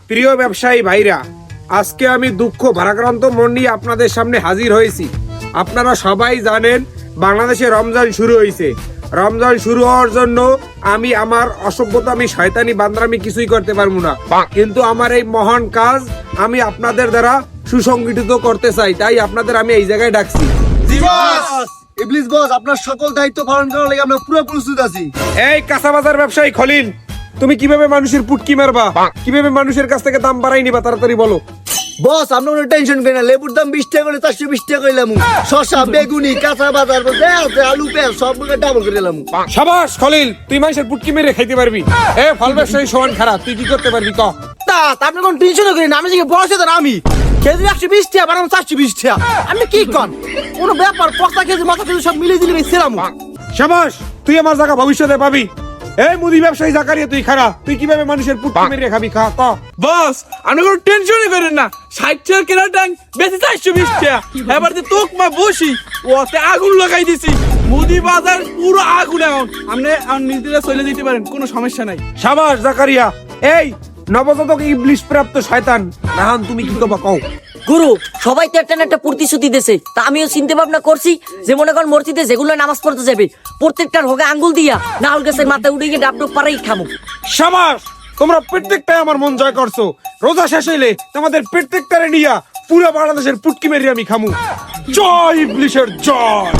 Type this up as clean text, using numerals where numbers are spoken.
প্রিয় ব্যবসায়ী ভাইরা, আজকে আমি দুঃখ ভারাক্রান্ত মন নিয়ে আপনাদের সামনে হাজির হয়েছি। আপনারা সবাই জানেন বাংলাদেশে রমজান শুরু হয়েছে। রমজান শুরু হওয়ার জন্য আমি আমার অসভ্যতা, আমি শয়তানি বান্দরামি কিছুই করতে পারবো না, কিন্তু আমার এই মহান কাজ আমি আপনাদের দ্বারা সুসংগঠিত করতে চাই, তাই আপনাদের আমি এই জায়গায় ডাকছি। ইবলিস বস, আপনার সকল দায়িত্ব পালন করার লাগি আমরা পুরো প্রস্তুত আছি। এই কাঁচা বাজার ব্যবসায়ী খলিল, তুমি কিভাবে মানুষের পুটকি মারবা, কিভাবে মানুষের কাছ থেকে দাম বাড়াই নিবা, তাড়াতাড়ি বলো। বস, আপনি কোনো টেনশন করেন না, লেবুর দাম 20 টাকা করে 420 টাকা কইলাম। শসা, বেগুনি, কাঁচা বাজার, আলু, পেঁয়াজ সব ডাবল করে দিলাম। সাবাস খলিল, তুই মানুষের পুটকি মেরে খাইতে পারবি। এ ফল ব্যবসায়ী সমান খারাপ, তুই কি করতে পারবি ক? তা আপনি কোন টেনশন করেন, আমি যে বড় সেদার আমি কেজি 120 টাকা বানাম 420 টাকা। আমি কি কন কোন ব্যাপার, পচা কেজি মাথা কেজি সব মিলিয়ে দিলে ছিলাম। সাবাস, তুই আমার জায়গা ভবিষ্যতে পাবি। এই মুদি ব্যবসায়ী জাকারিয়া, তুই খারাপ, তুই কিভাবে মানুষের পুটকি মেরে খাবি, খা ক। বস, আপনি কোনো টেনশনই করেন না, 60 টাকার কেনা ট্যাঙ্ক বেশি 420 টাকা। এবার যে তোক মা বসি ওতে আগুন লাগাই দিছি, মুদি বাজার পুরো আগুন। এখন আপনি নিজেরা চলে যেতে পারেন, কোনো সমস্যা নাই। সাবাস জাকারিয়া। এই নবজাতক ইবলিশ প্রাপ্ত শয়তান রাহান, তুমি কি করবা কও? গুরু, সবাই তো একটা না একটা প্রতিশ্রুতি দিয়েছে, তা আমিও চিন্তা ভাবনা করছি যে মনে করেন মসজিদে যেগুলো নামাজ পড়তে যাবে প্রত্যেকটার হোগে আঙ্গুল দিয়া নাউল গাছের মাথায় উঠে গিয়ে ডাবডুব পাড়াই খামো। সাবাস, তোমরা প্রত্যেকটাই আমার মন জয় করছো। রোজা শেষ হইলে তোমাদের প্রত্যেকটারে নিয়া পুরো বাংলাদেশের পুটকি মেরে আমি খামু। জয় ইবলিশের জয়।